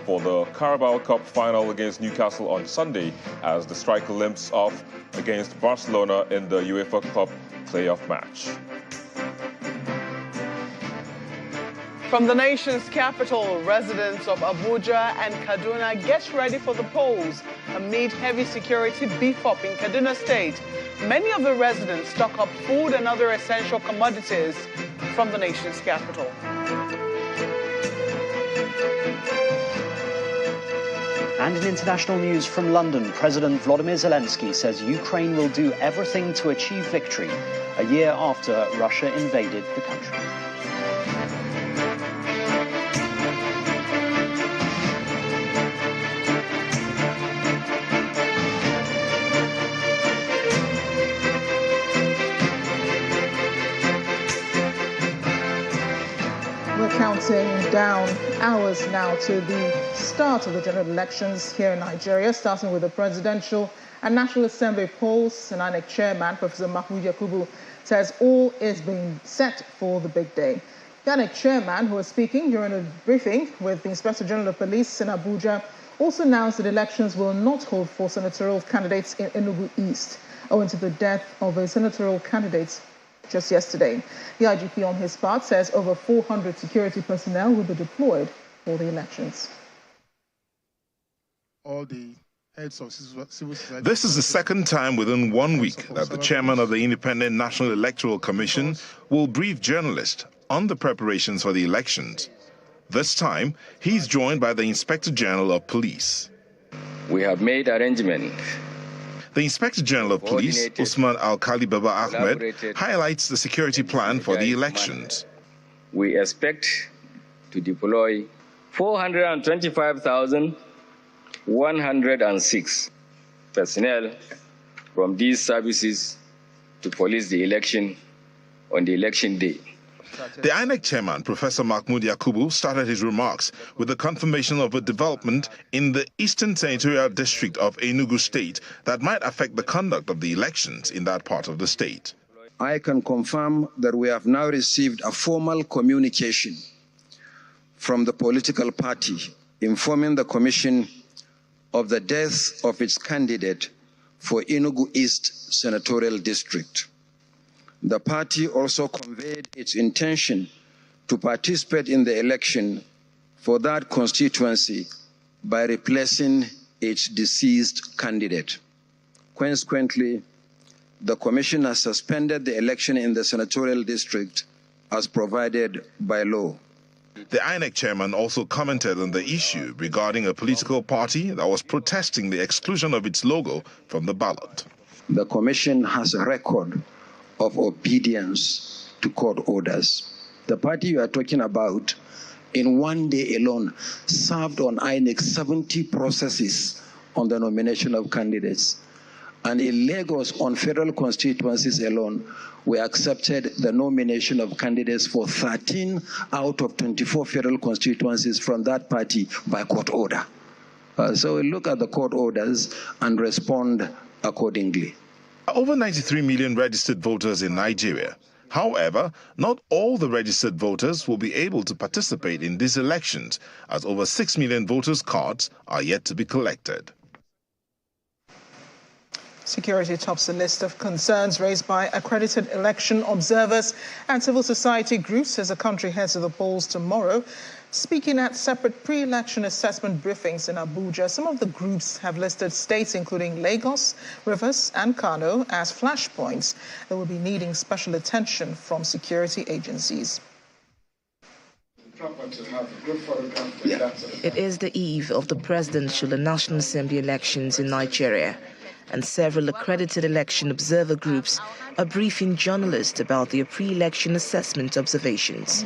for the Carabao Cup final against Newcastle on Sunday as the striker limps off against Barcelona in the UEFA Cup playoff match. From the nation's capital, residents of Abuja and Kaduna get ready for the polls amid heavy security beef-up in Kaduna State. Many of the residents stock up food and other essential commodities from the nation's capital. And in international news from London, President Volodymyr Zelensky says Ukraine will do everything to achieve victory a year after Russia invaded the country. Counting down hours now to the start of the general elections here in Nigeria, starting with the presidential and National Assembly polls. And INEC chairman, Professor Mahmoud Yakubu, says all is being set for the big day. The INEC chairman, who was speaking during a briefing with the Inspector General of Police in Abuja, also announced that elections will not hold for senatorial candidates in Enugu East, owing to the death of a senatorial candidate just yesterday. The IGP on his part says over 400 security personnel will be deployed for the elections. All the heads of civil society. This is the second time within 1 week that the chairman of the Independent National Electoral Commission will brief journalists on the preparations for the elections. This time, he's joined by the Inspector General of Police. We have made arrangements. The Inspector General of Police, Usman Al-Khali Baba Ahmed, highlights the security plan for the elections. We expect to deploy 425,106 personnel from these services to police the election on the election day. The INEC chairman, Professor Mahmoud Yakubu, started his remarks with the confirmation of a development in the Eastern Senatorial District of Enugu State that might affect the conduct of the elections in that part of the state. I can confirm that we have now received a formal communication from the political party informing the Commission of the death of its candidate for Enugu East Senatorial District. The party also conveyed its intention to participate in the election for that constituency by replacing its deceased candidate. Consequently, the Commission has suspended the election in the senatorial district as provided by law. The INEC chairman also commented on the issue regarding a political party that was protesting the exclusion of its logo from the ballot. The Commission has a record of obedience to court orders. The party you are talking about, in 1 day alone, served on INEC 70 processes on the nomination of candidates. And in Lagos, on federal constituencies alone, we accepted the nomination of candidates for 13 out of 24 federal constituencies from that party by court order. So we look at the court orders and respond accordingly. Over 93 million registered voters in Nigeria. However, not all the registered voters will be able to participate in these elections, as over 6 million voters' cards are yet to be collected. Security tops the list of concerns raised by accredited election observers and civil society groups as the country heads to the polls tomorrow. Speaking at separate pre-election assessment briefings in Abuja, some of the groups have listed states including Lagos, Rivers and Kano as flashpoints that will be needing special attention from security agencies. It is the eve of the presidential and National Assembly elections in Nigeria, and several accredited election observer groups are briefing journalists about their pre-election assessment observations.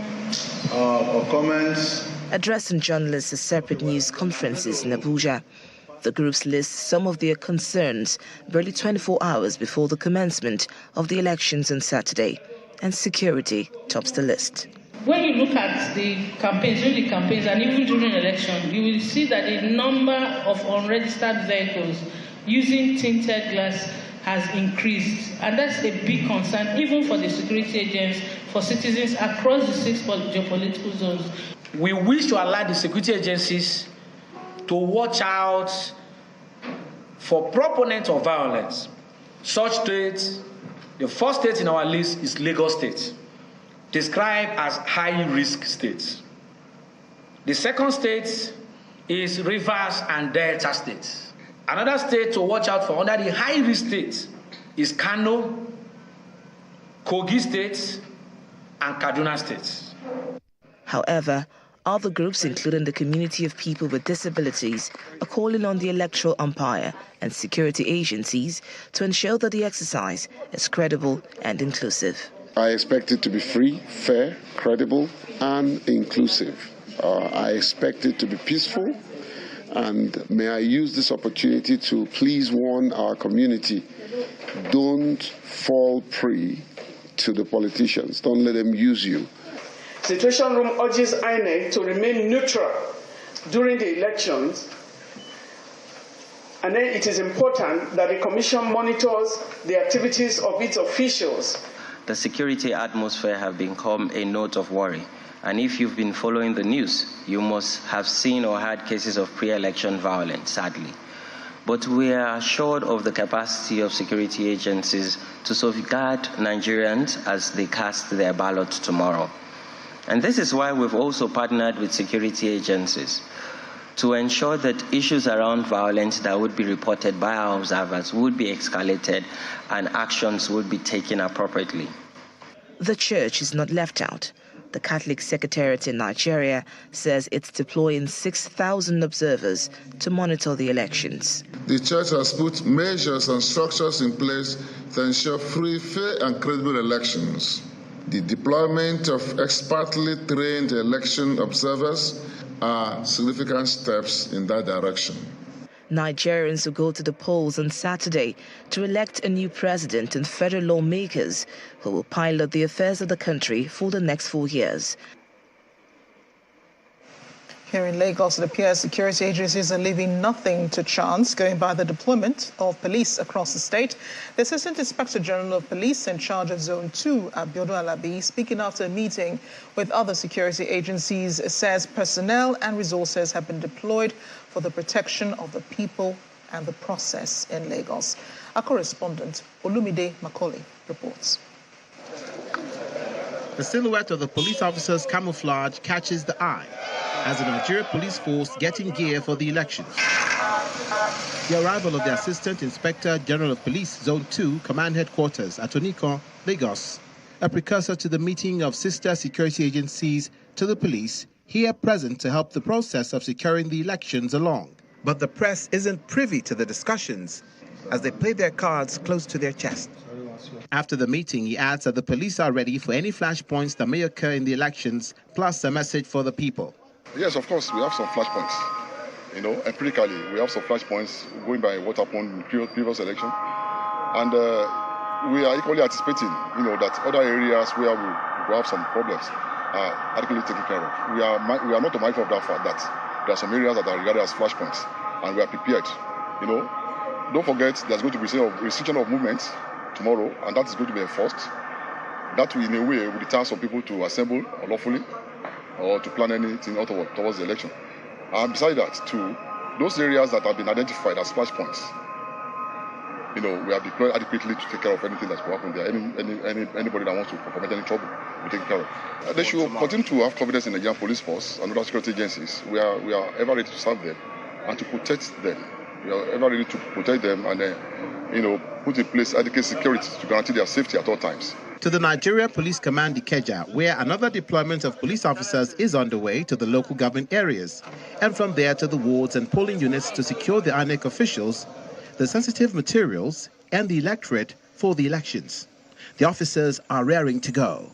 Comments. Addressing journalists at separate news conferences in Abuja, the groups list some of their concerns barely 24 hours before the commencement of the elections on Saturday, and security tops the list. When you look at the campaigns, during the campaigns and even during election, you will see that the number of unregistered vehicles using tinted glass has increased, and that's a big concern even for the security agents, for citizens across the 6 geopolitical zones. We wish to allow the security agencies to watch out for proponents of violence. Such states, the first state in our list is Lagos State, described as high-risk states. The second state is Rivers and Delta states. Another state to watch out for under the high-risk states is Kano, Kogi State, and Kaduna State. However, other groups, including the community of people with disabilities, are calling on the electoral umpire and security agencies to ensure that the exercise is credible and inclusive. I expect it to be free, fair, credible, and inclusive. I expect it to be peaceful, and may I use this opportunity to please warn our community, don't fall prey to the politicians. Don't let them use you. Situation Room urges INEC to remain neutral during the elections, and then it is important that the Commission monitors the activities of its officials. The security atmosphere has become a note of worry, and if you've been following the news, you must have seen or heard cases of pre-election violence, sadly. But we are assured of the capacity of security agencies to safeguard Nigerians as they cast their ballot tomorrow. And this is why we've also partnered with security agencies to ensure that issues around violence that would be reported by our observers would be escalated and actions would be taken appropriately. The church is not left out. The Catholic Secretariat in Nigeria says it's deploying 6,000 observers to monitor the elections. The church has put measures and structures in place to ensure free, fair, and credible elections. The deployment of expertly trained election observers are significant steps in that direction. Nigerians will go to the polls on Saturday to elect a new president and federal lawmakers who will pilot the affairs of the country for the next 4 years. Here in Lagos, it appears security agencies are leaving nothing to chance, going by the deployment of police across the state. The Assistant Inspector General of Police in charge of Zone 2, Abiodun, speaking after a meeting with other security agencies, says personnel and resources have been deployed for the protection of the people and the process in Lagos. Our correspondent, Olumide Macaulay, reports. The silhouette of the police officer's camouflage catches the eye as the Nigeria police force get in gear for the elections. The arrival of the Assistant Inspector General of Police Zone 2 Command Headquarters at Onikon, Lagos, a precursor to the meeting of sister security agencies to the police, here present to help the process of securing the elections along. But the press isn't privy to the discussions as they play their cards close to their chest. After the meeting, he adds that the police are ready for any flashpoints that may occur in the elections, plus a message for the people. Yes, of course, we have some flashpoints. Empirically, we have some flashpoints going by what happened in the previous election. And we are equally anticipating, that other areas where we will have some problems are adequately taken care of. We are not mindful of that fact that there are some areas that are regarded as flashpoints, and we are prepared. Don't forget, there's going to be a restriction of movement tomorrow, and that is going to be enforced. That will, in a way, will deter some people to assemble unlawfully or to plan anything towards the election. And besides that, too, those areas that have been identified as flashpoints, we have deployed adequately to take care of anything that's going to happen there. Anybody that wants to commit any trouble, we take care of. They should continue to have confidence in the Nigerian police force and other security agencies. We are ever ready to serve them and to protect them. We are ever ready to protect them and put in place adequate security to guarantee their safety at all times. To the Nigeria Police Command Ikeja, where another deployment of police officers is underway to the local government areas, and from there to the wards and polling units to secure the INEC officials, the sensitive materials, and the electorate for the elections. The officers are raring to go.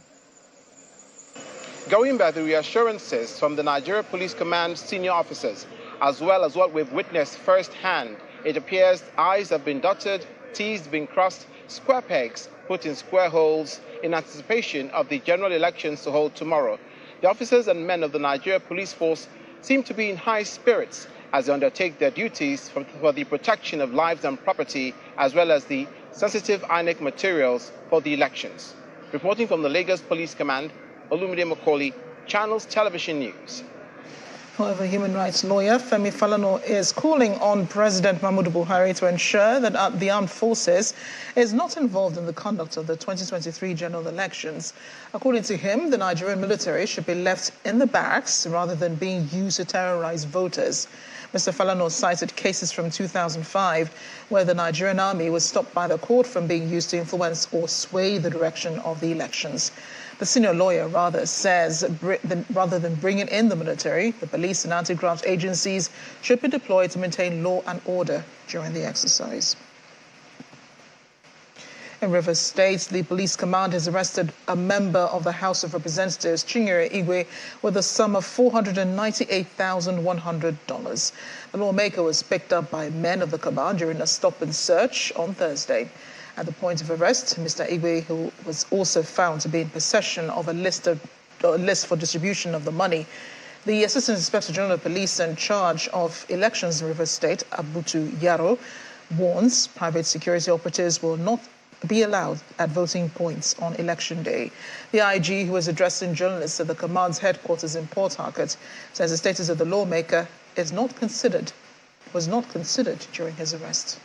Going by the reassurances from the Nigeria Police Command senior officers, as well as what we've witnessed firsthand, it appears I's have been dotted, T's been crossed, square pegs put in square holes in anticipation of the general elections to hold tomorrow. The officers and men of the Nigeria Police Force seem to be in high spirits as they undertake their duties for the protection of lives and property, as well as the sensitive INEC materials for the elections. Reporting from the Lagos Police Command, Olumide Macaulay, Channels Television News. However, human rights lawyer Femi Falana is calling on President Muhammadu Buhari to ensure that the armed forces is not involved in the conduct of the 2023 general elections. According to him, the Nigerian military should be left in the barracks rather than being used to terrorize voters. Mr. Falana cited cases from 2005 where the Nigerian army was stopped by the court from being used to influence or sway the direction of the elections. The senior lawyer rather says rather than bringing in the military, the police and anti-graft agencies should be deployed to maintain law and order during the exercise. In Rivers State, the police command has arrested a member of the House of Representatives, Chinyere Igwe, with a sum of $498,100. The lawmaker was picked up by men of the command during a stop and search on Thursday. At the point of arrest, Mr. Igwe, who was also found to be in possession of a list for distribution of the money, the Assistant Inspector General of Police in charge of elections in Rivers State, Abutu Yaro, warns private security operatives will not be allowed at voting points on election day. The IG, who was addressing journalists at the command's headquarters in Port Harcourt, says the status of the lawmaker was not considered during his arrest.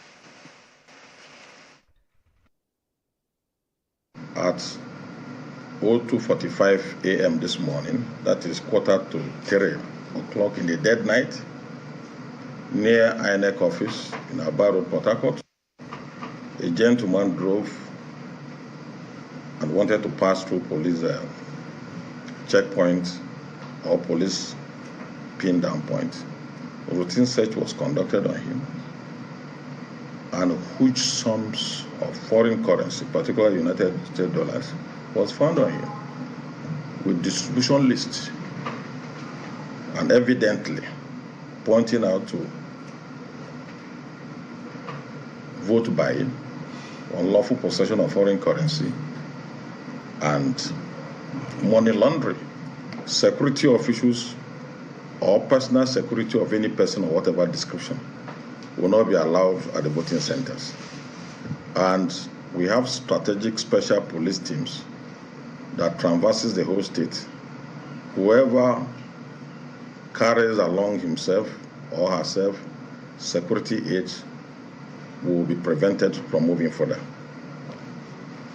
At 02:45 a.m. this morning, that is 2:45 in the dead night, near INEC office in Aba Road, Port Harcourt, a gentleman drove and wanted to pass through police checkpoint or police pin down point. A routine search was conducted on him, and huge sums of foreign currency, particularly United States dollars, was found on him with distribution lists and evidently pointing out to vote buying, unlawful possession of foreign currency, and money laundering. Security officials or personal security of any person of whatever description will not be allowed at the voting centers. And we have strategic special police teams that traverses the whole state. Whoever carries along himself or herself security aids will be prevented from moving further.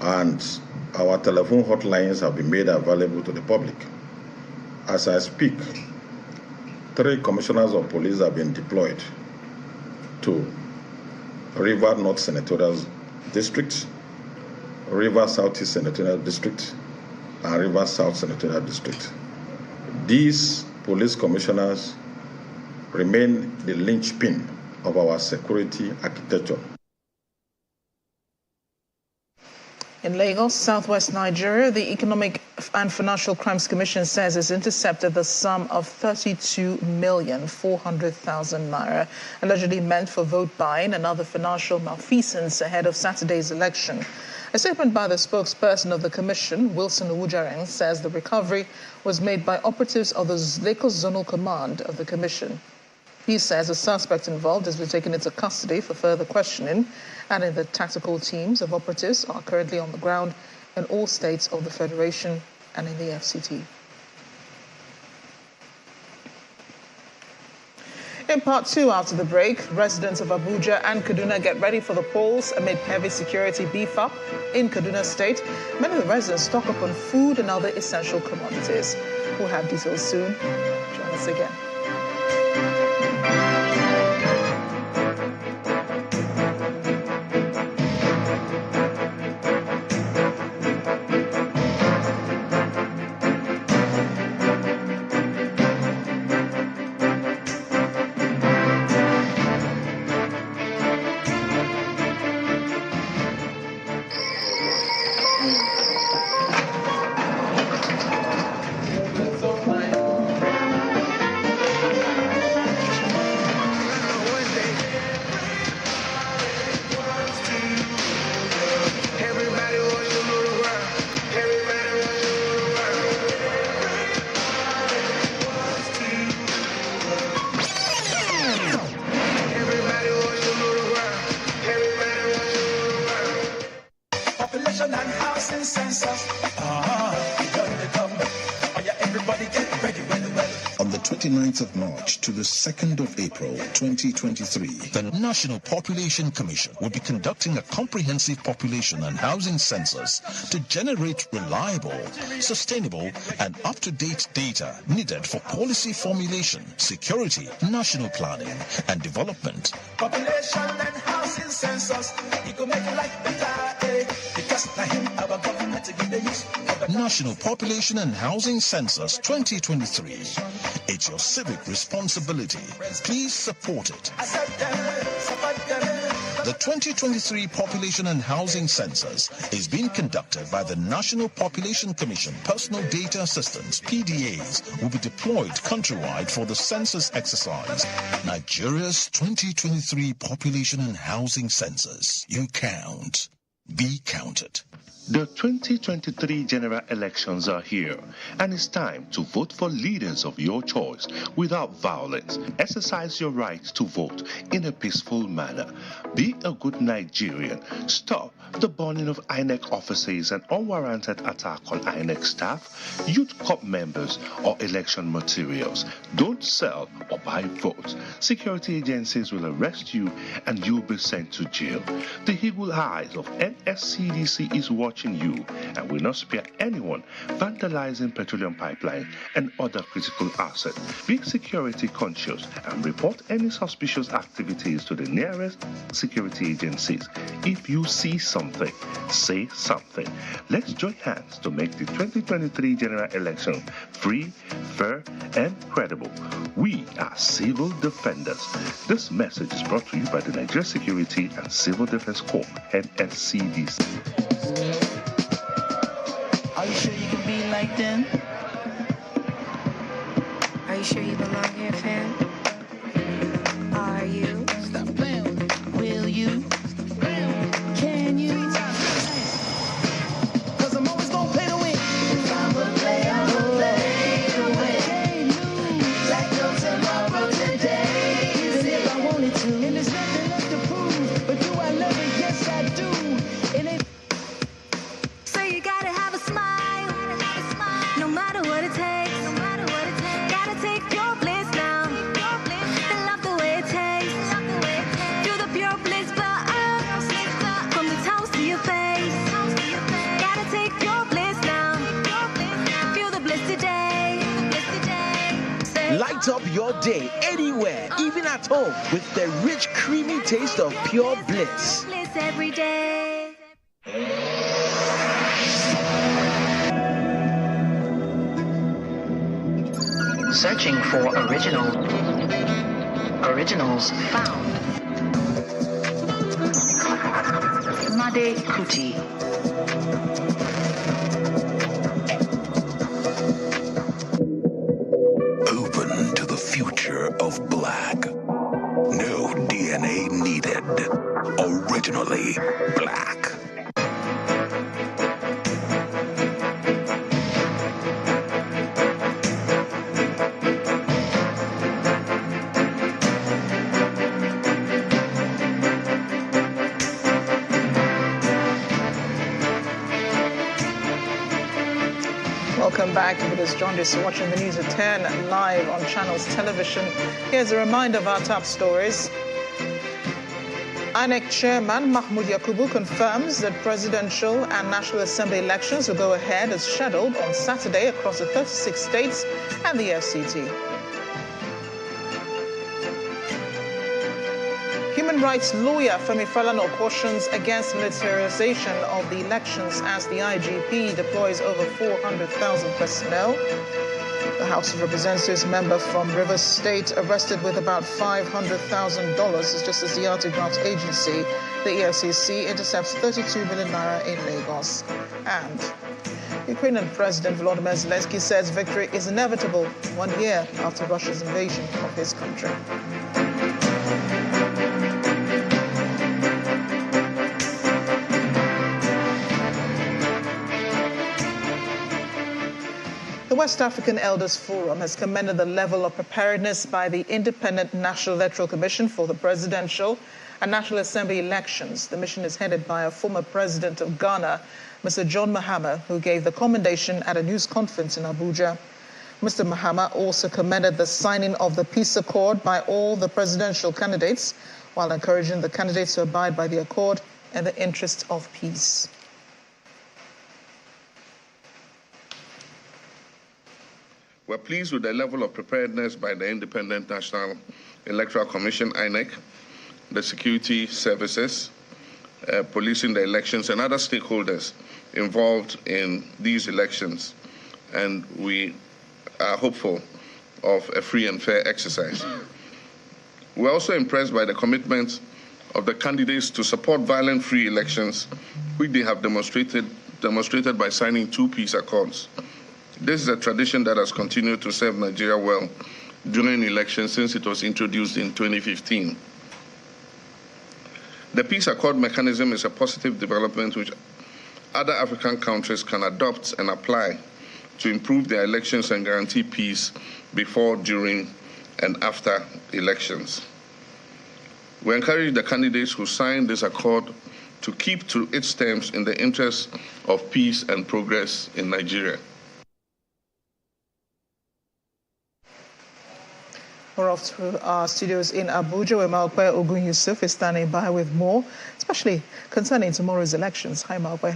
And our telephone hotlines have been made available to the public. As I speak, 3 commissioners of police have been deployed to River North Senatorial District, River Southeast Senatorial District, and River South Senatorial District. These police commissioners remain the linchpin of our security architecture. In Lagos, southwest Nigeria, the Economic and Financial Crimes Commission says it's intercepted the sum of 32,400,000 naira, allegedly meant for vote buying and other financial malfeasance ahead of Saturday's election. A statement by the spokesperson of the commission, Wilson Owujaren, says the recovery was made by operatives of the Lagos Zonal Command of the commission. He says the suspect involved has been taken into custody for further questioning, and the tactical teams of operatives are currently on the ground in all states of the Federation and in the FCT. In part 2 after the break, residents of Abuja and Kaduna get ready for the polls amid heavy security beef up in Kaduna State. Many of the residents stock up on food and other essential commodities. We'll have details soon. Join us again. 29th of March to the 2nd of April 2023, the National Population Commission will be conducting a comprehensive population and housing census to generate reliable, sustainable, and up-to-date data needed for policy formulation, security, national planning, and development. Population and housing census, you can make life better, because our government to give the use. National Population and Housing Census 2023. It's your civic responsibility. Please support it. The 2023 Population and Housing Census is being conducted by the National Population Commission. Personal data assistants, PDAs, will be deployed countrywide for the census exercise. Nigeria's 2023 Population and Housing Census. You count. Be counted. The 2023 general elections are here, and it's time to vote for leaders of your choice without violence. Exercise your right to vote in a peaceful manner. Be a good Nigerian. Stop the burning of INEC offices and unwarranted attack on INEC staff, youth corps members, or election materials. Don't sell or buy votes. Security agencies will arrest you and you'll be sent to jail. The eagle eyes of NSCDC is watching you and will not spare anyone vandalizing petroleum pipelines and other critical assets. Be security conscious and report any suspicious activities to the nearest security agencies. If you see something, say something. Let's join hands to make the 2023 general election free, fair, and credible. We are civil defenders. This message is brought to you by the Nigeria Security and Civil Defense Corps, NSCDC. Are you sure you can be like them? Are you sure you belong here, fam? Are you? Stop playing with me. Will you? Can you? Cause I'm always gonna play to win. If I'm a player, I'm a play to win. Like no tomorrow, today is it. If I wanted to. And there's nothing left to prove. But do I love it? Yes, I do. And it. So you gotta have a smile, no matter what it takes. Gotta take your bliss now, and love the way it tastes. Do the pure bliss bar up, from the toes to your face. Gotta take your bliss now, feel the bliss today. Light up your day anywhere, even at home, with the rich, creamy taste of pure bliss. Bliss every day. Searching for originals found. Made Kuti. Open to the future of black. No DNA needed. Originally black. Welcome back. If it is John just watching the news at 10 live on Channels Television. Here's a reminder of our top stories. INEC Chairman Mahmoud Yakubu confirms that presidential and National Assembly elections will go ahead as scheduled on Saturday across the 36 states and the FCT. Human rights lawyer Femi Falana cautions against militarization of the elections as the IGP deploys over 400,000 personnel. The House of Representatives member from Rivers State arrested with about $500,000 is just as the anti-graft agency, the EFCC, intercepts 32 million naira in Lagos. And Ukrainian President Volodymyr Zelensky says victory is inevitable 1 year after Russia's invasion of his country. The West African Elders Forum has commended the level of preparedness by the Independent National Electoral Commission for the presidential and National Assembly elections. The mission is headed by a former president of Ghana, Mr. John Mahama, who gave the commendation at a news conference in Abuja. Mr. Mahama also commended the signing of the peace accord by all the presidential candidates, while encouraging the candidates to abide by the accord in the interest of peace. We're pleased with the level of preparedness by the Independent National Electoral Commission, INEC, the security services, policing the elections, and other stakeholders involved in these elections. And we are hopeful of a free and fair exercise. We're also impressed by the commitment of the candidates to support violent-free elections, which they have demonstrated by signing 2 peace accords. This is a tradition that has continued to serve Nigeria well during elections since it was introduced in 2015. The peace accord mechanism is a positive development which other African countries can adopt and apply to improve their elections and guarantee peace before, during, and after elections. We encourage the candidates who signed this accord to keep to its terms in the interest of peace and progress in Nigeria. We're off to our studios in Abuja, where Maokwe Ogun Yusuf is standing by with more, especially concerning tomorrow's elections. Hi, Maokwe.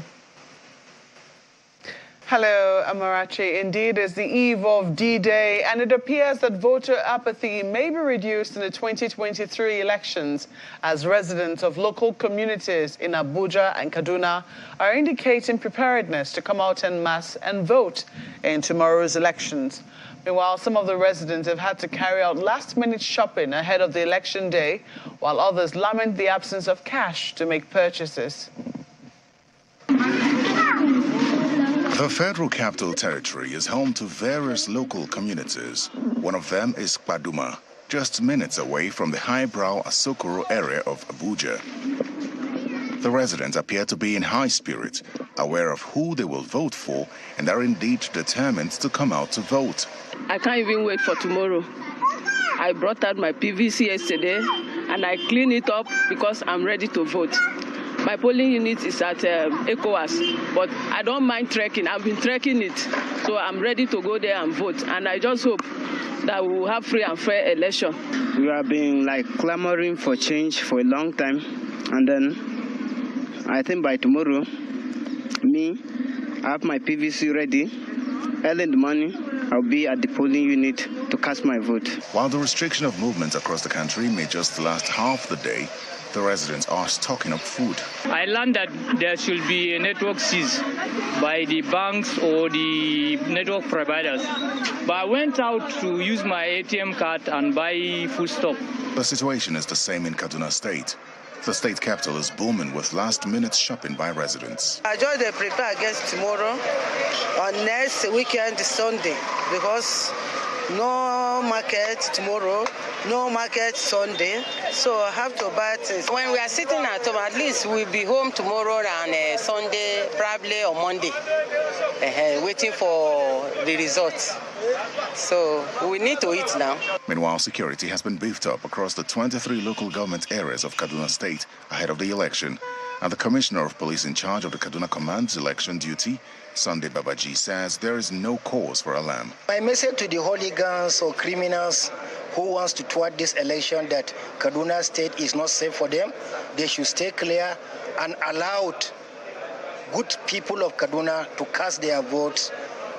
Hello, Amarachi. Indeed, it's the eve of D-Day, and it appears that voter apathy may be reduced in the 2023 elections, as residents of local communities in Abuja and Kaduna are indicating preparedness to come out en masse and vote in tomorrow's elections. Meanwhile, some of the residents have had to carry out last-minute shopping ahead of the election day, while others lament the absence of cash to make purchases. The Federal Capital Territory is home to various local communities. One of them is Kpaduma, just minutes away from the highbrow Asokoro area of Abuja. The residents appear to be in high spirits, aware of who they will vote for, and are indeed determined to come out to vote. I can't even wait for tomorrow. I brought out my PVC yesterday, and I cleaned it up because I'm ready to vote. My polling unit is at ECOWAS, but I don't mind trekking. I've been trekking it, so I'm ready to go there and vote. And I just hope that we will have free and fair election. We have been clamoring for change for a long time, and then I think by tomorrow, I have my PVC ready. Early in the morning, I'll be at the polling unit to cast my vote. While the restriction of movement across the country may just last half the day, the residents are stocking up food. I learned that there should be a network seized by the banks or the network providers. But I went out to use my ATM card and buy foodstuff. The situation is the same in Kaduna State. The state capital is booming with last-minute shopping by residents. I just prepare against tomorrow on next weekend, Sunday, because no market tomorrow, no market Sunday, so I have to buy things. When we are sitting at home, at least we'll be home tomorrow and Sunday, probably on Monday, waiting for the results. So we need to eat now. Meanwhile, security has been beefed up across the 23 local government areas of Kaduna State ahead of the election. And the Commissioner of Police in charge of the Kaduna Command's election duty, Sunday Babaji, says there is no cause for alarm. My message to the hooligans or criminals who wants to thwart this election that Kaduna State is not safe for them, they should stay clear and allow good people of Kaduna to cast their votes,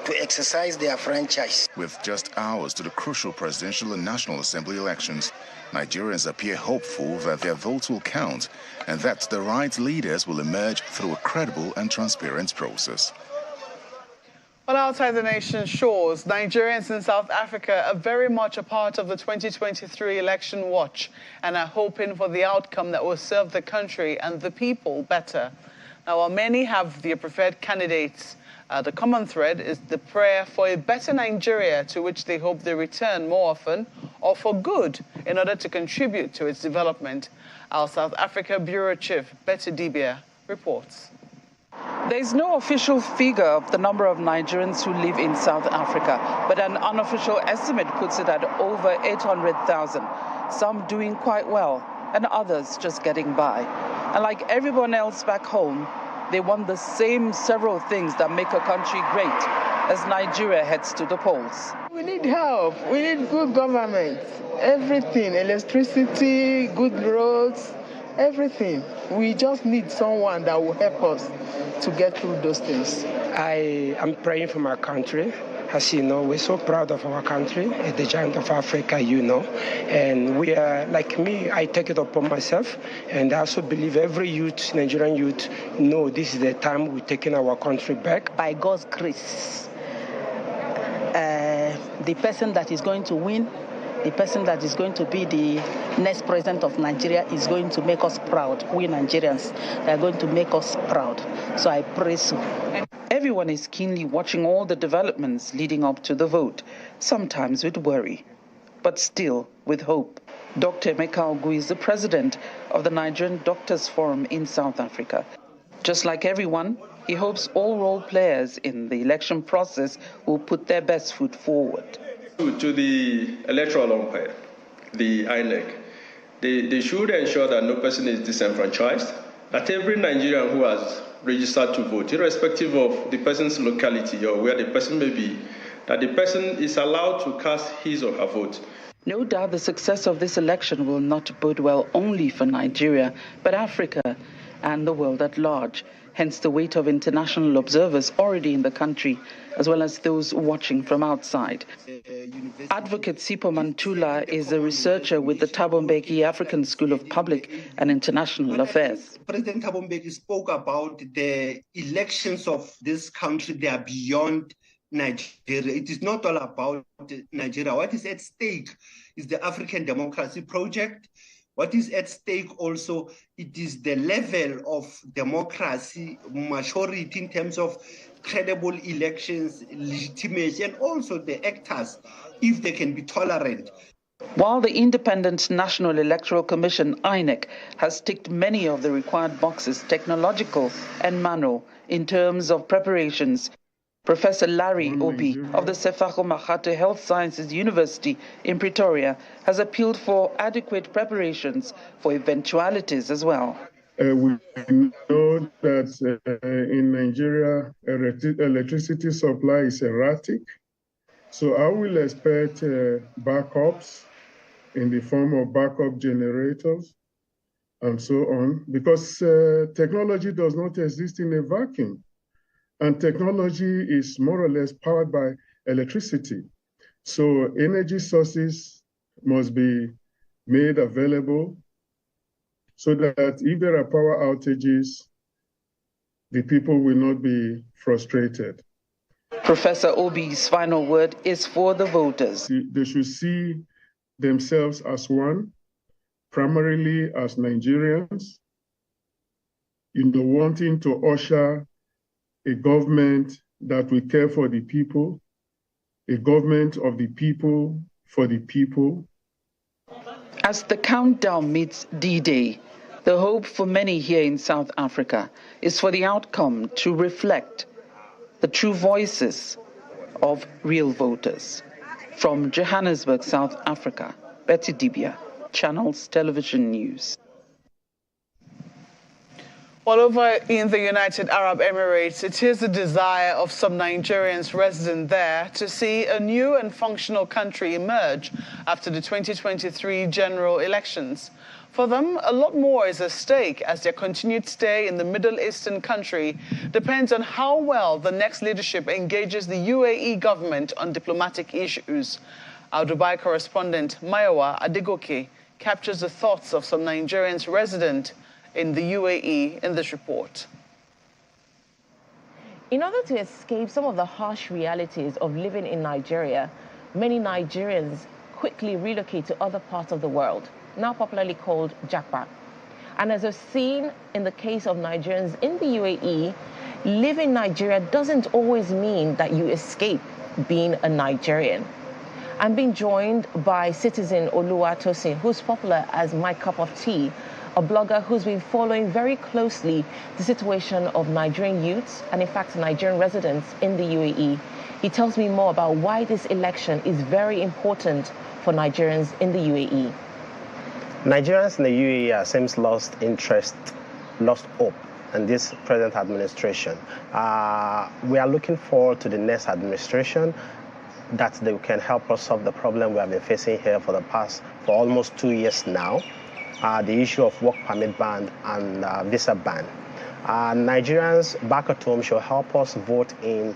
to exercise their franchise. With just hours to the crucial presidential and National Assembly elections, Nigerians appear hopeful that their votes will count and that the right leaders will emerge through a credible and transparent process. Well, outside the nation's shores, Nigerians in South Africa are very much a part of the 2023 election watch and are hoping for the outcome that will serve the country and the people better. Now, while many have their preferred candidates, the common thread is the prayer for a better Nigeria to which they hope they return more often or for good in order to contribute to its development. Our South Africa Bureau Chief, Betty Dibia, reports. There is no official figure of the number of Nigerians who live in South Africa, but an unofficial estimate puts it at over 800,000, some doing quite well and others just getting by. And like everyone else back home, they want the same several things that make a country great as Nigeria heads to the polls. We need help. We need good government. Everything, electricity, good roads, everything. We just need someone that will help us to get through those things. I am praying for my country. As you know, we're so proud of our country, the giant of Africa, you know. And we are, like me, I take it upon myself. And I also believe every youth, Nigerian youth, know this is the time we're taking our country back. By God's grace, the person that is going to win, the person that is going to be the next president of Nigeria is going to make us proud. We Nigerians, they are going to make us proud. So I pray so. Everyone is keenly watching all the developments leading up to the vote, sometimes with worry, but still with hope. Dr. Emeka Ogu is the president of the Nigerian Doctors Forum in South Africa. Just like everyone, he hopes all role players in the election process will put their best foot forward. To the electoral umpire, the INEC, they should ensure that no person is disenfranchised, that every Nigerian who has registered to vote, irrespective of the person's locality or where the person may be, that the person is allowed to cast his or her vote. No doubt the success of this election will not bode well only for Nigeria, but Africa and the world at large. Hence the weight of international observers already in the country, as well as those watching from outside. Advocate Sipho Mantula is a researcher with the Thabo Mbeki African School of Public and International Affairs. President Thabo Mbeki spoke about the elections of this country. They are beyond Nigeria. It is not all about Nigeria. What is at stake is the African democracy project. What is at stake also, it is the level of democracy, maturity in terms of credible elections, legitimacy, and also the actors, if they can be tolerant. While the Independent National Electoral Commission, INEC, has ticked many of the required boxes, technological and manual, in terms of preparations, Professor Larry Obi of the Sefako Makate Health Sciences University in Pretoria has appealed for adequate preparations for eventualities as well. We know that in Nigeria, electricity supply is erratic. So I will expect backups in the form of backup generators and so on, because technology does not exist in a vacuum. And technology is more or less powered by electricity. So energy sources must be made available so that if there are power outages, the people will not be frustrated. Professor Obi's final word is for the voters. They should see themselves as one, primarily as Nigerians, wanting to usher a government that will care for the people, a government of the people, for the people. As the countdown meets D-Day, the hope for many here in South Africa is for the outcome to reflect the true voices of real voters. From Johannesburg, South Africa, Betty Dibia, Channels Television News. Well, over in the United Arab Emirates, it is the desire of some Nigerians resident there to see a new and functional country emerge after the 2023 general elections. For them, a lot more is at stake as their continued stay in the Middle Eastern country depends on how well the next leadership engages the UAE government on diplomatic issues. Our Dubai correspondent, Mayowa Adegoke, captures the thoughts of some Nigerians resident in the UAE in this report. In order to escape some of the harsh realities of living in Nigeria, many Nigerians quickly relocate to other parts of the world, now popularly called Japa. And as we've seen in the case of Nigerians in the UAE, living in Nigeria doesn't always mean that you escape being a Nigerian. I'm being joined by citizen Oluwatosin, who's popular as My Cup of Tea, a blogger who's been following very closely the situation of Nigerian youths and, in fact, Nigerian residents in the UAE. He tells me more about why this election is very important for Nigerians in the UAE. Nigerians in the UAE have since lost interest, lost hope in this present administration. We are looking forward to the next administration that they can help us solve the problem we have been facing here for almost 2 years now, the issue of work permit ban and visa ban. Nigerians back at home should help us vote in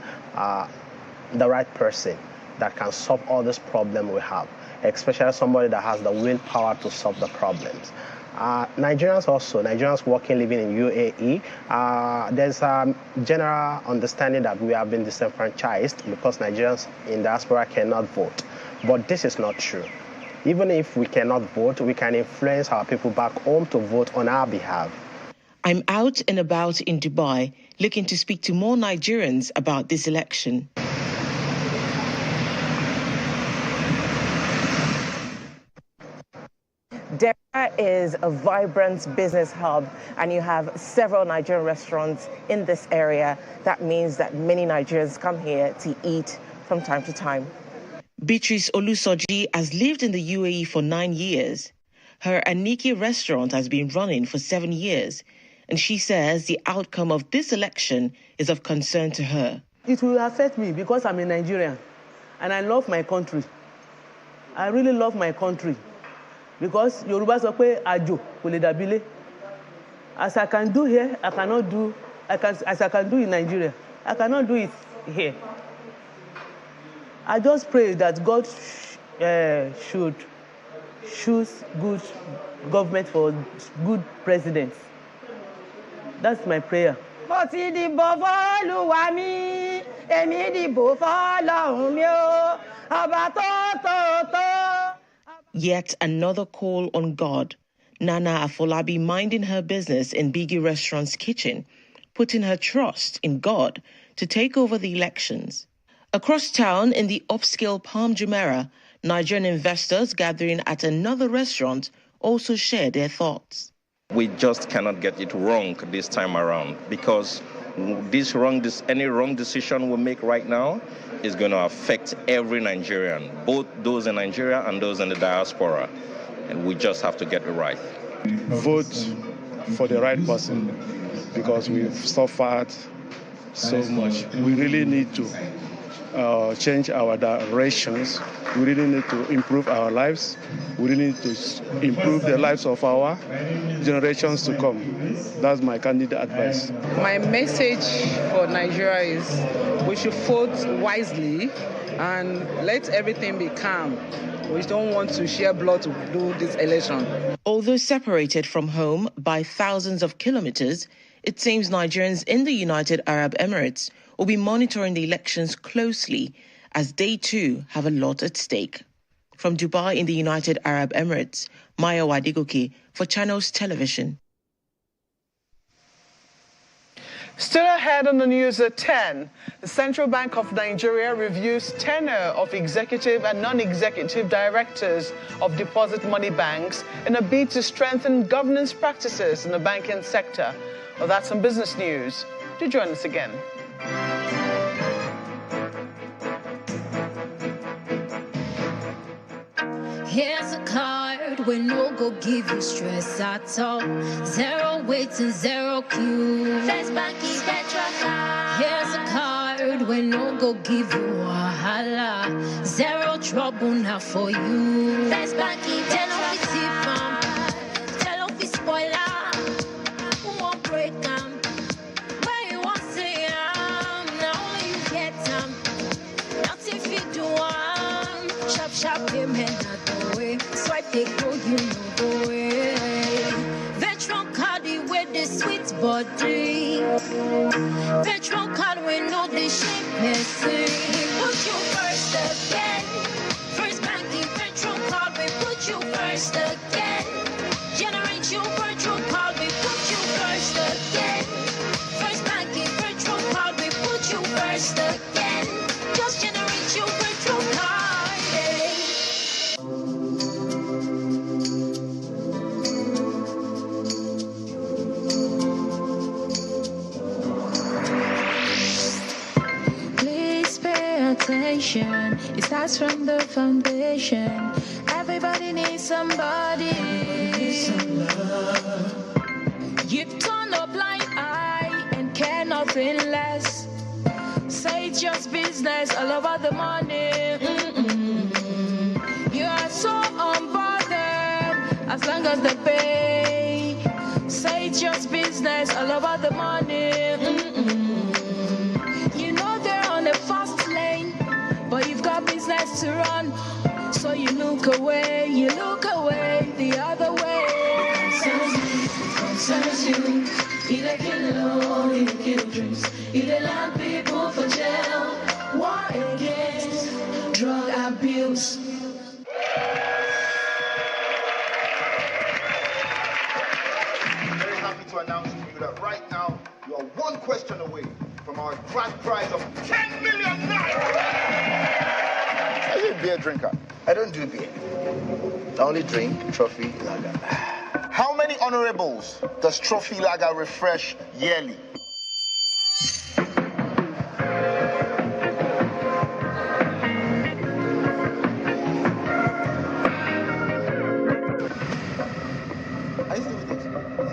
the right person that can solve all this problem we have, especially somebody that has the willpower to solve the problems. Nigerians working, living in UAE, there's a general understanding that we have been disenfranchised because Nigerians in diaspora cannot vote. But this is not true. Even if we cannot vote, we can influence our people back home to vote on our behalf. I'm out and about in Dubai, looking to speak to more Nigerians about this election. Dera is a vibrant business hub, and you have several Nigerian restaurants in this area. That means that many Nigerians come here to eat from time to time. Beatrice Olusoji has lived in the UAE for 9 years. Her INEC restaurant has been running for 7 years, and she says the outcome of this election is of concern to her. It will affect me because I'm a Nigerian, and I love my country. I really love my country. Because Yoruba sọ pé àjò kò lè dàbí ilé. As I can do here, as I can do in Nigeria, I cannot do it here. I just pray that God should choose good government for good presidents. That's my prayer. Mo ti dìbò f'Olúwa mi, èmi dìbò f'Ọlọ́run mi o, ọba tó. Yet another call on God. Nana Afolabi minding her business in Biggie Restaurant's kitchen, putting her trust in God to take over the elections. Across town in the upscale Palm Jumeirah, Nigerian investors gathering at another restaurant also shared their thoughts. We just cannot get it wrong this time around, because any wrong decision we make right now is going to affect every Nigerian, both those in Nigeria and those in the diaspora. And we just have to get it right. Vote for the right person, because we've suffered so much. We really need to change our directions. We really need to improve our lives. We really need to improve the lives of our generations to come. That's my candid advice. My message for Nigeria is we should vote wisely and let everything be calm. We don't want to share blood to do this election. Although separated from home by thousands of kilometers, it seems Nigerians in the United Arab Emirates will be monitoring the elections closely, as they too have a lot at stake. From Dubai in the United Arab Emirates, Maya Wadigoke for Channels Television. Still ahead on the news at 10, the Central Bank of Nigeria reviews tenure of executive and non-executive directors of deposit money banks in a bid to strengthen governance practices in the banking sector. Well, that's some business news. Do join us again. Here's a card we no go give you stress at all. Zero wait and zero queue. First bank is Petra card. Here's a card we no go give you wahala. Zero trouble now for you. First bank is Petra card. Tell off the spoiler. Who won't break them? Where you want to see them? Now only you get them. Not if you do them. Sharp, sharp payment. Swipe they go, you know the way. Veteran card with the sweet body. Veteran card with no the shape messy. Put you first again. First banking veteran card we put you first again. Generate your virtual card we put you first again. First banking veteran card we put you first again. Just generate your virtual card. Attention, it starts from the foundation. Everybody needs somebody. You turn a blind eye and care nothing less. Say it's just business all over the money. business, all about the money. You know they're on a fast lane, but you've got business to run. So you look away the other way. It concerns you. Either kill alone, either kill dreams, either land people for jail. War against drug abuse. Very happy to announce to you that right now you are one question away from our grand prize of 10 million naira. Are you a beer drinker? I don't do beer. I only drink trophy lager. How many honorables does Trophy Lager refresh yearly? Are you still with us?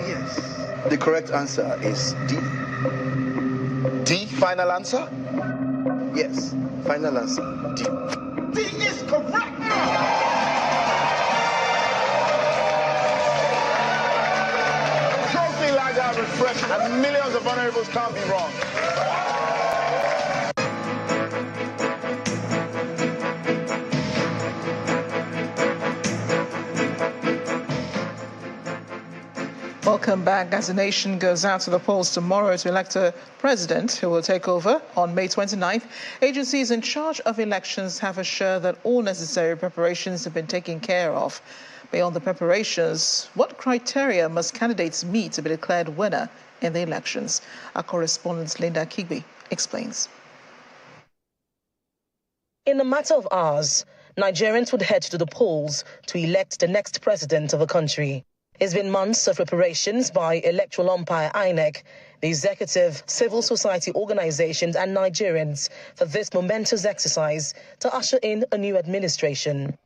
Yes. The correct answer is D. D, final answer? Yes, final answer, D. D is correct! Trophy Lager refresh and millions of honorables can't be wrong. Welcome back. As the nation goes out to the polls tomorrow to elect a president who will take over on May 29th, agencies in charge of elections have assured that all necessary preparations have been taken care of. Beyond the preparations, what criteria must candidates meet to be declared winner in the elections? Our correspondent Linda Kigbe explains. In a matter of hours, Nigerians would head to the polls to elect the next president of the country. It's been months of preparations by electoral umpire INEC, the executive, civil society organizations and Nigerians for this momentous exercise to usher in a new administration.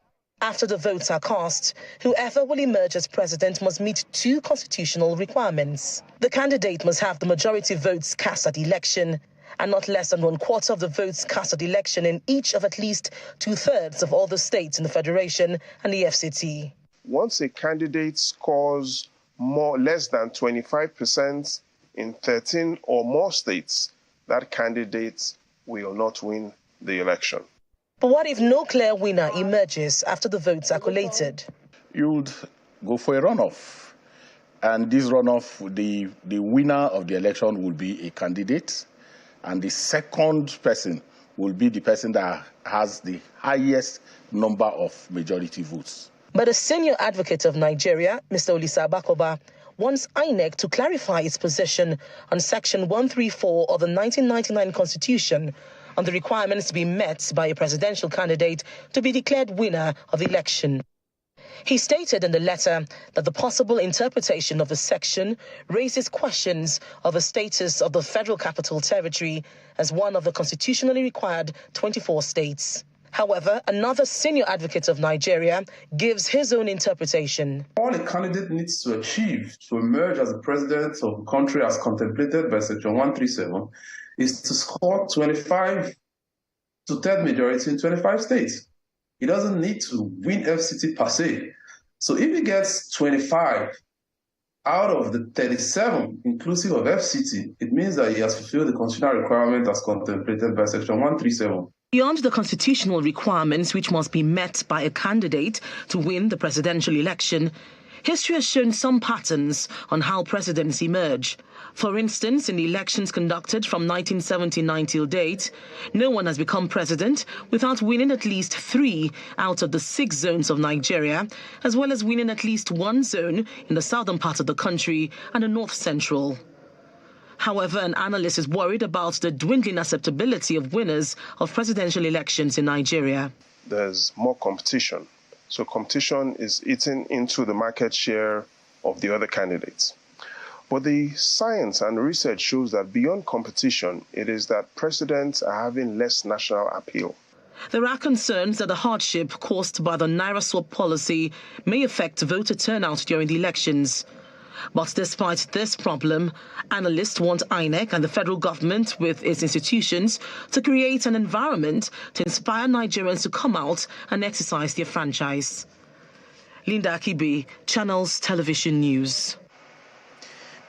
After the votes are cast, whoever will emerge as president must meet two constitutional requirements. The candidate must have the majority votes cast at election and not less than 1/4 of the votes cast at election in each of at least 2/3 of all the states in the Federation and the FCT. Once a candidate scores less than 25% in 13 or more states, that candidate will not win the election. But what if no clear winner emerges after the votes are collated? You would go for a runoff. And this runoff, the winner of the election will be a candidate, and the second person will be the person that has the highest number of majority votes. But a senior advocate of Nigeria, Mr. Olisa Abakoba, wants INEC to clarify its position on Section 134 of the 1999 Constitution on the requirements to be met by a presidential candidate to be declared winner of the election. He stated in the letter that the possible interpretation of the section raises questions of the status of the Federal Capital Territory as one of the constitutionally required 24 states. However, another senior advocate of Nigeria gives his own interpretation. All a candidate needs to achieve to emerge as the president of the country as contemplated by Section 137 is to score 25 to third majority in 25 states. He doesn't need to win FCT per se. So if he gets 25 out of the 37 inclusive of FCT, it means that he has fulfilled the constitutional requirement as contemplated by Section 137. Beyond the constitutional requirements which must be met by a candidate to win the presidential election, history has shown some patterns on how presidents emerge. For instance, in the elections conducted from 1979 till date, no one has become president without winning at least 3 out of the 6 zones of Nigeria, as well as winning at least 1 zone in the southern part of the country and the north-central. However, an analyst is worried about the dwindling acceptability of winners of presidential elections in Nigeria. There's more competition. So competition is eating into the market share of the other candidates. But the science and research shows that beyond competition, it is that presidents are having less national appeal. There are concerns that the hardship caused by the Naira swap policy may affect voter turnout during the elections. But despite this problem, analysts want INEC and the federal government with its institutions to create an environment to inspire Nigerians to come out and exercise their franchise. Linda Akibi, Channels Television News.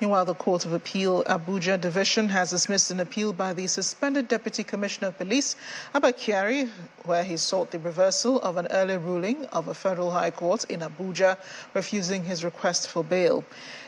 Meanwhile, the Court of Appeal Abuja Division has dismissed an appeal by the suspended Deputy Commissioner of Police, Abba Kyari, where he sought the reversal of an earlier ruling of a federal high court in Abuja, refusing his request for bail.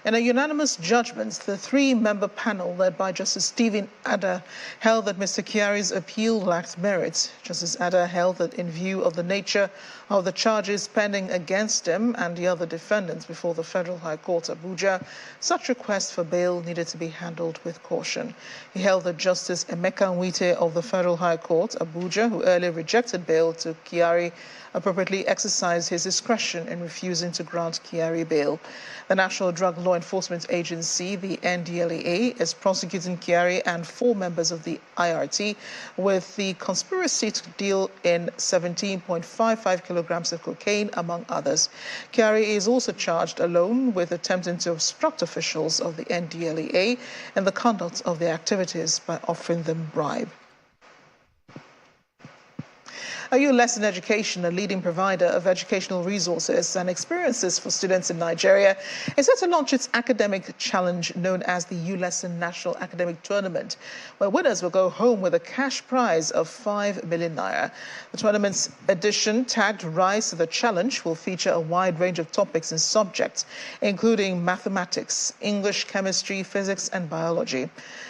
In a unanimous judgment, the three-member panel led by Justice Stephen Adda held that Mr. Kyari's appeal lacked merit. Justice Adda held that in view of the nature of the charges pending against him and the other defendants before the Federal High Court Abuja, such requests for bail needed to be handled with caution. He held that Justice Emeka Nwite of the Federal High Court Abuja, who earlier rejected bail to Kyari, appropriately exercised his discretion in refusing to grant Kyari bail. The National Drug Law Enforcement Agency, the NDLEA, is prosecuting Kyari and 4 members of the IRT with the conspiracy to deal in 17.55 kilograms of cocaine, among others. Kyari is also charged alone with attempting to obstruct officials of the NDLEA in the conduct of their activities by offering them bribe. AU Lesson Education, a leading provider of educational resources and experiences for students in Nigeria, is set to launch its academic challenge known as the ULesson National Academic Tournament, where winners will go home with a cash prize of 5 million naira. The tournament's edition, tagged Rise to the Challenge, will feature a wide range of topics and subjects, including mathematics, English, chemistry, physics, and biology.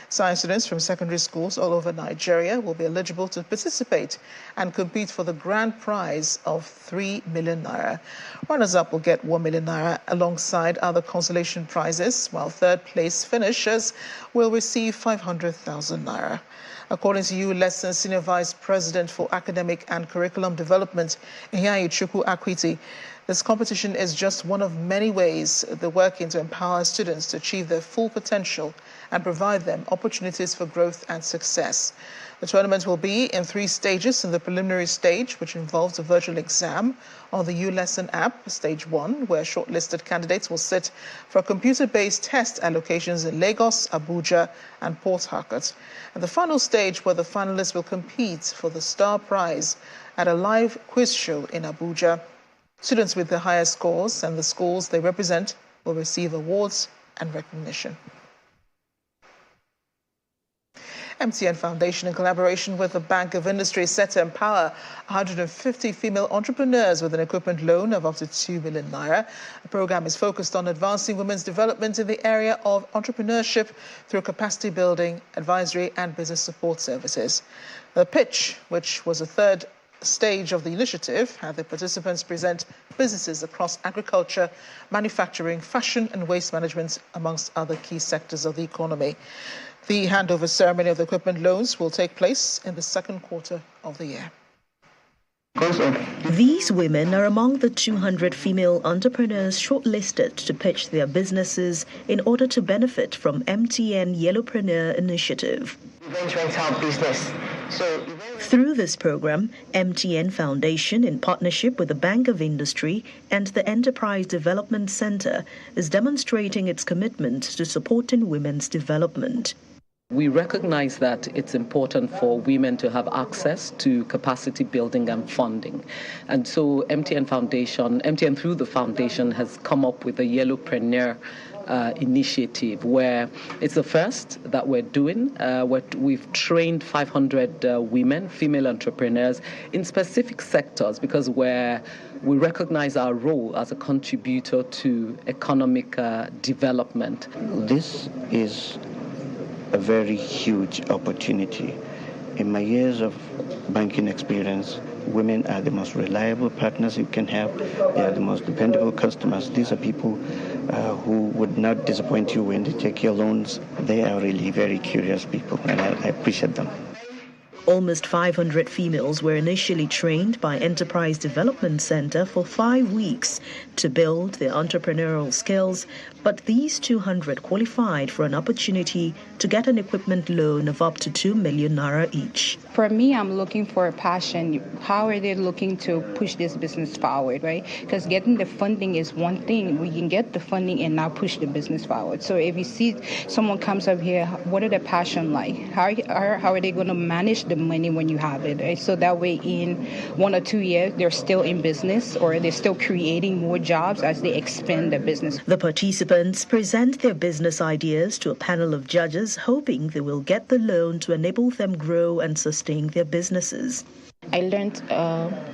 Science students from secondary schools all over Nigeria will be eligible to participate and compete for the grand prize of 3 million naira. Runners-up will get 1 million naira alongside other consolation prizes, while third-place finishers will receive 500,000 naira. According to ULesson Senior Vice President for Academic and Curriculum Development, Atiku Akwiti, this competition is just one of many ways they're working to empower students to achieve their full potential and provide them opportunities for growth and success. The tournament will be in 3 stages. In the preliminary stage, which involves a virtual exam on the ULesson app, stage 1, where shortlisted candidates will sit for a computer-based test at locations in Lagos, Abuja, and Port Harcourt. And the final stage, where the finalists will compete for the star prize at a live quiz show in Abuja. Students with the highest scores and the schools they represent will receive awards and recognition. MTN Foundation, in collaboration with the Bank of Industry, is set to empower 150 female entrepreneurs with an equipment loan of up to 2 million naira. The program is focused on advancing women's development in the area of entrepreneurship through capacity building, advisory, and business support services. The pitch, which was the third stage of the initiative, had the participants present businesses across agriculture, manufacturing, fashion, and waste management, amongst other key sectors of the economy. The handover ceremony of the equipment loans will take place in the second quarter of the year. These women are among the 200 female entrepreneurs shortlisted to pitch their businesses in order to benefit from MTN Yellowpreneur initiative. Through this program, MTN Foundation, in partnership with the Bank of Industry and the Enterprise Development Center, is demonstrating its commitment to supporting women's development. We recognize that it's important for women to have access to capacity building and funding. And so MTN through the foundation has come up with a Yellowpreneur initiative, where it's the first that we're doing. We've trained 500 women, female entrepreneurs, in specific sectors because we recognize our role as a contributor to economic development. This is a very huge opportunity. In my years of banking experience, women are the most reliable partners you can have. They are the most dependable customers. These are people who would not disappoint you when they take your loans. They are really very curious people, and I appreciate them. Almost 500 females were initially trained by Enterprise Development Center for 5 weeks to build their entrepreneurial skills, but these 200 qualified for an opportunity to get an equipment loan of up to 2 million naira each. For me, I'm looking for a passion. How are they looking to push this business forward, right? Because getting the funding is one thing. We can get the funding and now push the business forward. So if you see someone comes up here, what are their passion like? How are they going to manage the the money when you have it. Right? So that way in 1 or 2 years, they're still in business or they're still creating more jobs as they expand their business. The participants present their business ideas to a panel of judges, hoping they will get the loan to enable them grow and sustain their businesses. I learned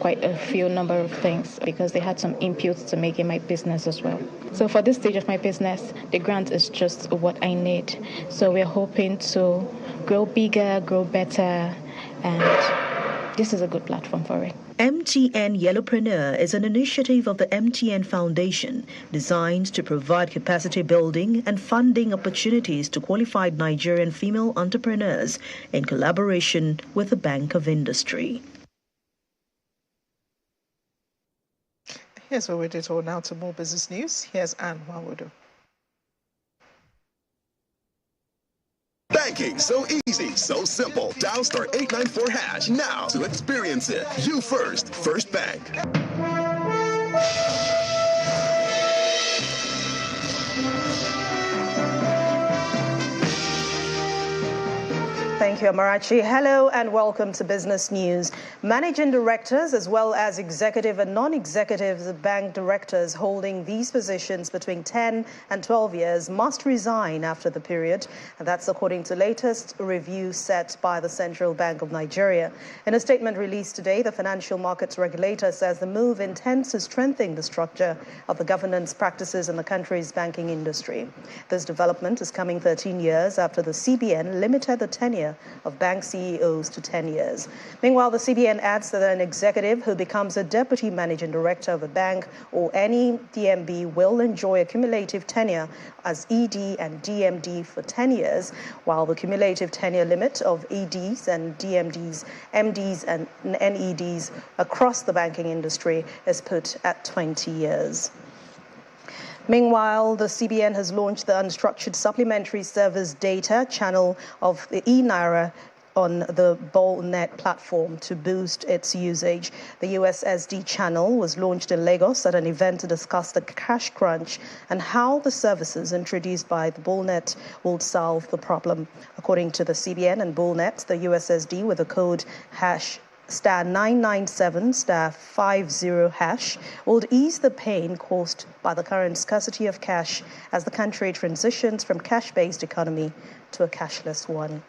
quite a few number of things because they had some inputs to make in my business as well. So for this stage of my business, the grant is just what I need. So we're hoping to grow bigger, grow better, and this is a good platform for it. MTN Yellowpreneur is an initiative of the MTN Foundation designed to provide capacity building and funding opportunities to qualified Nigerian female entrepreneurs in collaboration with the Bank of Industry. Here's where we detour now to more business news. Here's Anne Wawodo. Banking so easy, so simple. Dial *894# now to experience it. You first, First Bank. Thank you, Amarachi. Hello and welcome to Business News. Managing directors as well as executive and non-executive bank directors holding these positions between 10 and 12 years must resign after the period. And that's according to latest review set by the Central Bank of Nigeria. In a statement released today, the financial markets regulator says the move intends to strengthen the structure of the governance practices in the country's banking industry. This development is coming 13 years after the CBN limited the tenure of bank CEOs to 10 years. Meanwhile, the CBN adds that an executive who becomes a deputy managing director of a bank or any DMB will enjoy a cumulative tenure as ED and DMD for 10 years, while the cumulative tenure limit of EDs and DMDs, MDs and NEDs across the banking industry is put at 20 years. Meanwhile, the CBN has launched the unstructured supplementary service data channel of the eNaira on the BallNet platform to boost its usage. The USSD channel was launched in Lagos at an event to discuss the cash crunch and how the services introduced by the BallNet will solve the problem. According to the CBN and BallNet, the USSD with the code *997*50# would ease the pain caused by the current scarcity of cash as the country transitions from cash-based economy to a cashless one.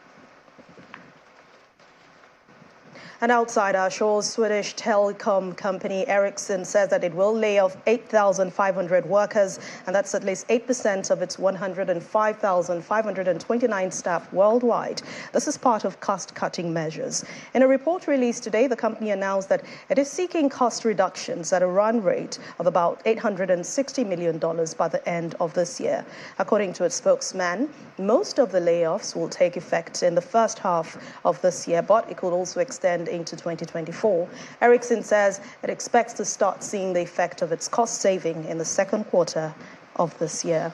And outside our shores, Swedish telecom company Ericsson says that it will lay off 8,500 workers, and that's at least 8% of its 105,529 staff worldwide. This is part of cost-cutting measures. In a report released today, the company announced that it is seeking cost reductions at a run rate of about $860 million by the end of this year. According to its spokesman, most of the layoffs will take effect in the first half of this year, but it could also extend into 2024. Ericsson says it expects to start seeing the effect of its cost saving in the second quarter of this year.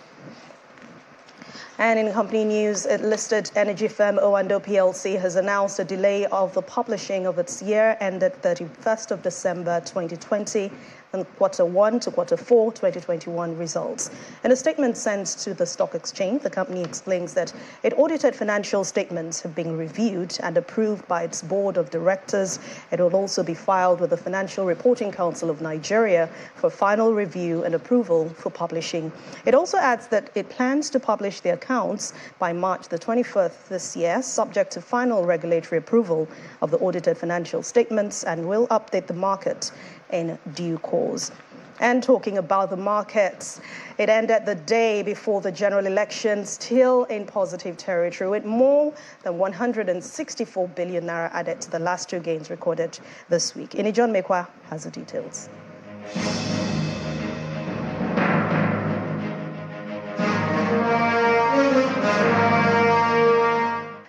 And in company news, listed energy firm O&O PLC has announced a delay of the publishing of its year ended 31st of December 2020 and Q1 to Q4 2021 results. In a statement sent to the stock exchange, the company explains that its audited financial statements have been reviewed and approved by its board of directors. It will also be filed with the Financial Reporting Council of Nigeria for final review and approval for publishing. It also adds that it plans to publish the accounts by March the 21st this year, subject to final regulatory approval of the audited financial statements, and will update the market in due course. And talking about the markets, it ended the day before the general election still in positive territory, with more than 164 billion naira added to the last two gains recorded this week. Inijon Mekwa has the details.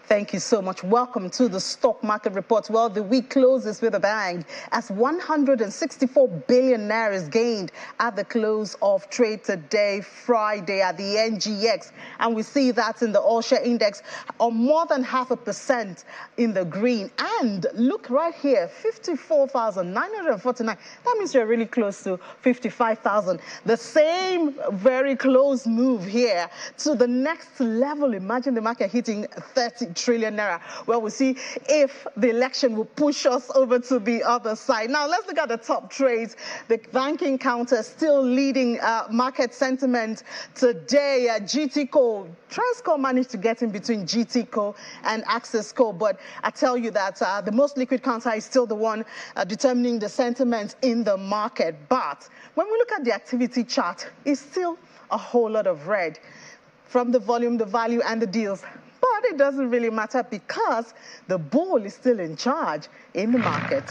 Thank you so much. Welcome to the Stock Market Report. Well, the week closes with a bang as 164 billion naira is gained at the close of trade today, Friday, at the NGX. And we see that in the all-share index on more than 0.5% in the green. And look right here, 54,949. That means you're really close to 55,000. The same very close move here to the next level. Imagine the market hitting 30 trillion. trillion naira. Well, we'll see if the election will push us over to the other side. Now, let's look at the top trades. The banking counter still leading market sentiment today. GTCO, Transco managed to get in between GTCO and AccessCo, but I tell you that the most liquid counter is still the one determining the sentiment in the market. But when we look at the activity chart, it's still a whole lot of red from the volume, the value, and the deals. But it doesn't really matter because the bull is still in charge in the market.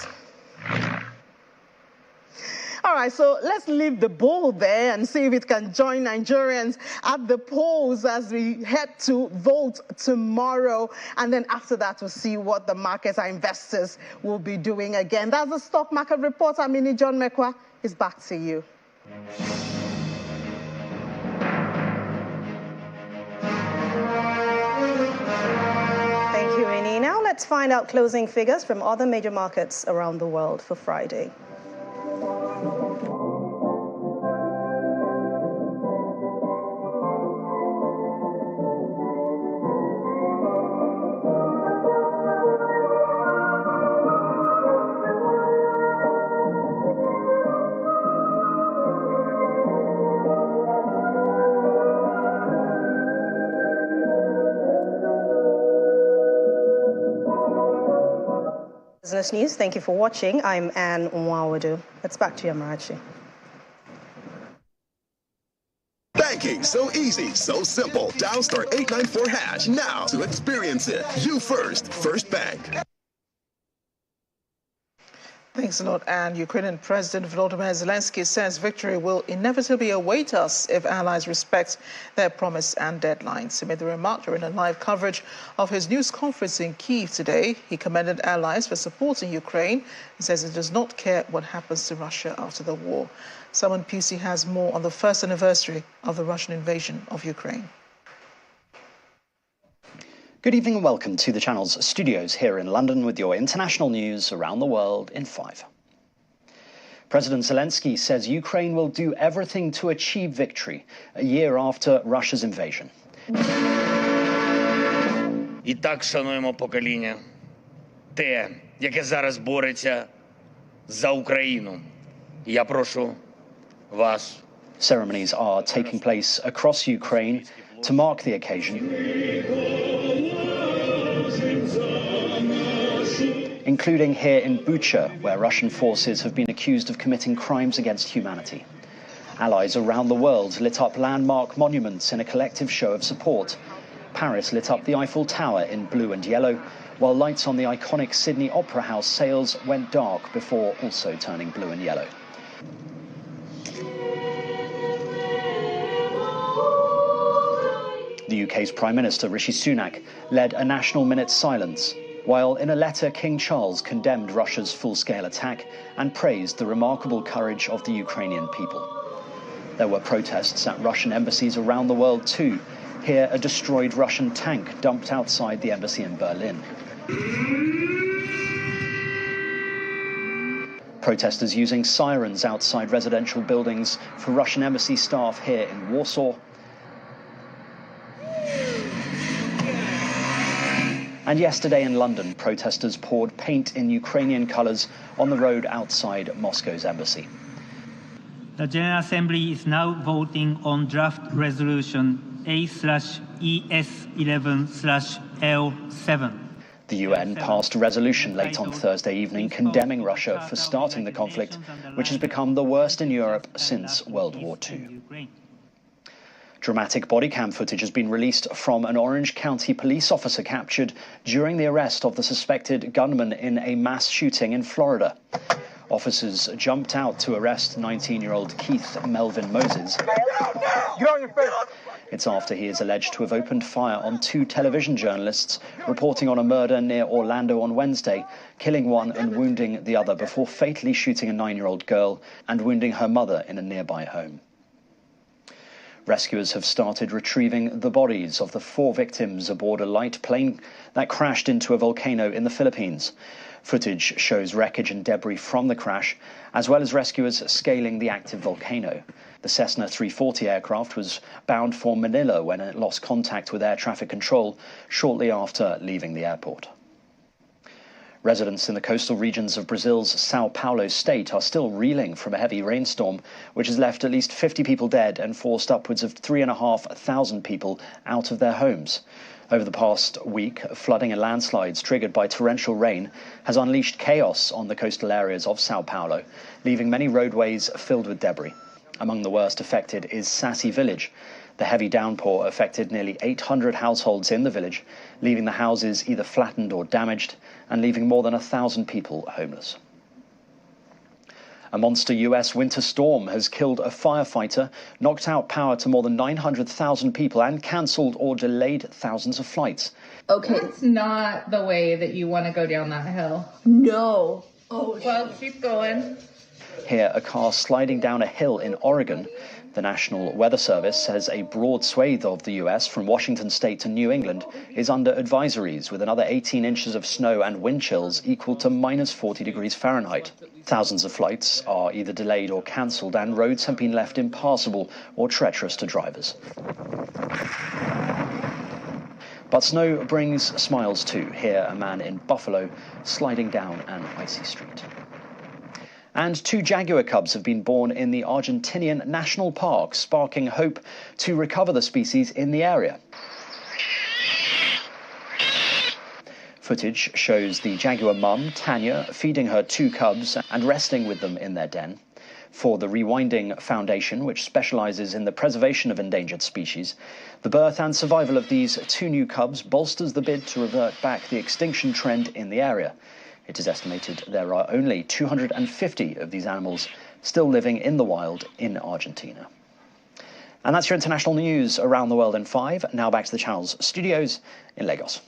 All right, so let's leave the bull there and see if it can join Nigerians at the polls as we head to vote tomorrow. And then after that, we'll see what the markets, our investors, will be doing again. That's the stock market report. I'm Minnie John Mekwa. It's back to you. Thank you, Rini. Now let's find out closing figures from other major markets around the world for Friday. Business News, thank you for watching. I'm Anne Nwawadu. Let's back to you, Amarachi. Banking so easy, so simple. Dial *894# now to experience it. You first, First Bank. Thanks a lot, Anne. Ukrainian President Volodymyr Zelensky says victory will inevitably await us if allies respect their promise and deadlines. He made the remark during a live coverage of his news conference in Kyiv today. He commended allies for supporting Ukraine and says he does not care what happens to Russia after the war. Simon Pusey has more on the first anniversary of the Russian invasion of Ukraine. Good evening and welcome to the Channel's studios here in London with your international news around the world in 5. President Zelensky says Ukraine will do everything to achieve victory a year after Russia's invasion. І так, шануємо покоління, те, яке зараз бореться за Україну. Я прошу вас. Ceremonies are taking place across Ukraine to mark the occasion, including here in Bucha, where Russian forces have been accused of committing crimes against humanity. Allies around the world lit up landmark monuments in a collective show of support. Paris lit up the Eiffel Tower in blue and yellow, while lights on the iconic Sydney Opera House sails went dark before also turning blue and yellow. The UK's Prime Minister, Rishi Sunak, led a national minute's silence, while in a letter King Charles condemned Russia's full-scale attack and praised the remarkable courage of the Ukrainian people. There were protests at Russian embassies around the world too. Here, a destroyed Russian tank dumped outside the embassy in Berlin. Protesters using sirens outside residential buildings for Russian embassy staff here in Warsaw. And yesterday in London, protesters poured paint in Ukrainian colours on the road outside Moscow's embassy. The General Assembly is now voting on draft resolution A/ES11/L7. The UN passed a resolution late on Thursday evening condemning Russia for starting the conflict, which has become the worst in Europe since World War II. Dramatic body cam footage has been released from an Orange County police officer captured during the arrest of the suspected gunman in a mass shooting in Florida. Officers jumped out to arrest 19-year-old Keith Melvin Moses. Get on your face! It's after he is alleged to have opened fire on 2 television journalists reporting on a murder near Orlando on Wednesday, killing one and wounding the other before fatally shooting a 9-year-old girl and wounding her mother in a nearby home. Rescuers have started retrieving the bodies of the 4 victims aboard a light plane that crashed into a volcano in the Philippines. Footage shows wreckage and debris from the crash, as well as rescuers scaling the active volcano. The Cessna 340 aircraft was bound for Manila when it lost contact with air traffic control shortly after leaving the airport. Residents in the coastal regions of Brazil's São Paulo state are still reeling from a heavy rainstorm, which has left at least 50 people dead and forced upwards of 3,500 people out of their homes. Over the past week, flooding and landslides triggered by torrential rain has unleashed chaos on the coastal areas of São Paulo, leaving many roadways filled with debris. Among the worst affected is Sassi village. The heavy downpour affected nearly 800 households in the village, leaving the houses either flattened or damaged and leaving more than 1,000 people homeless. A monster US winter storm has killed a firefighter, knocked out power to more than 900,000 people and cancelled or delayed thousands of flights. Okay. It's not the way that you want to go down that hill. No. Oh, well, keep going. Here, a car sliding down a hill in Oregon. The National Weather Service says a broad swathe of the US, from Washington state to New England, is under advisories, with another 18 inches of snow and wind chills equal to minus 40 degrees Fahrenheit. Thousands of flights are either delayed or cancelled, and roads have been left impassable or treacherous to drivers. But snow brings smiles too. Here, a man in Buffalo sliding down an icy street. And 2 jaguar cubs have been born in the Argentinian National Park, sparking hope to recover the species in the area. Footage shows the jaguar mum, Tanya, feeding her 2 cubs and resting with them in their den. For the Rewinding Foundation, which specializes in the preservation of endangered species, the birth and survival of these 2 new cubs bolsters the bid to revert back the extinction trend in the area. It is estimated there are only 250 of these animals still living in the wild in Argentina. And that's your international news around the world in 5. Now back to the Channel's studios in Lagos.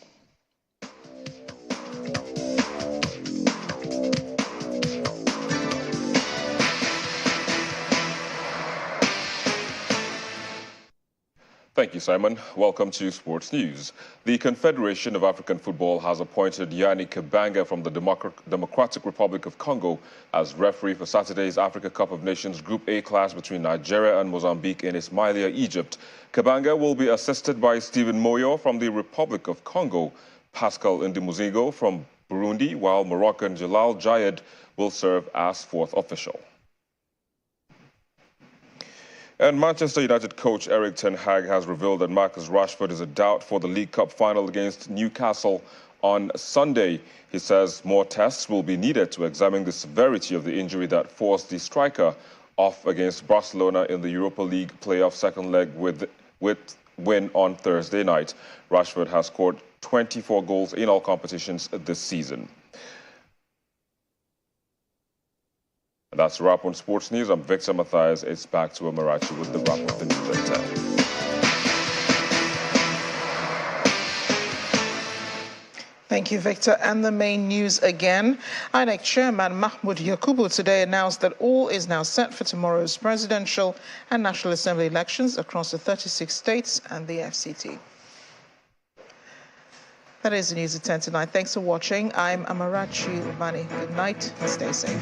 Thank you, Simon. Welcome to Sports News. The Confederation of African Football has appointed Yannick Kabanga from the Democratic Republic of Congo as referee for Saturday's Africa Cup of Nations Group A clash between Nigeria and Mozambique in Ismailia, Egypt. Kabanga will be assisted by Stephen Moyo from the Republic of Congo, Pascal Ndimuzigo from Burundi, while Moroccan Jalal Jayed will serve as 4th official. And Manchester United coach Erik ten Hag has revealed that Marcus Rashford is a doubt for the League Cup final against Newcastle on Sunday. He says more tests will be needed to examine the severity of the injury that forced the striker off against Barcelona in the Europa League playoff second leg with win on Thursday night. Rashford has scored 24 goals in all competitions this season. That's a wrap on Sports News. I'm Victor Matthias. It's back to Amarachi with the wrap of the news at 10. Thank you, Victor. And the main news again. INEC Chairman Mahmoud Yakubu today announced that all is now set for tomorrow's presidential and National Assembly elections across the 36 states and the FCT. That is the news at 10 tonight. Thanks for watching. I'm Amarachi Ubani. Good night and stay safe.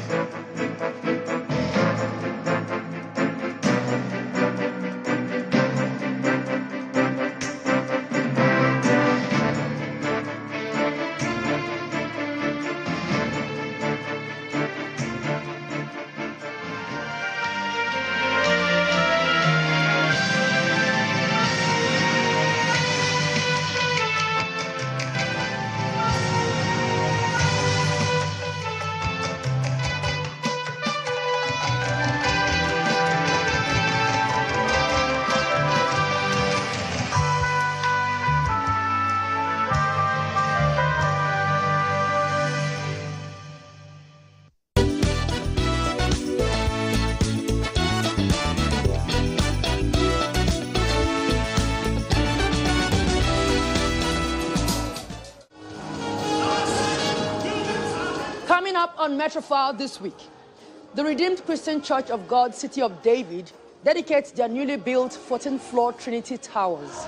Coming up on Metrofile this week, the Redeemed Christian Church of God, City of David, dedicates their newly built 14th floor Trinity Towers.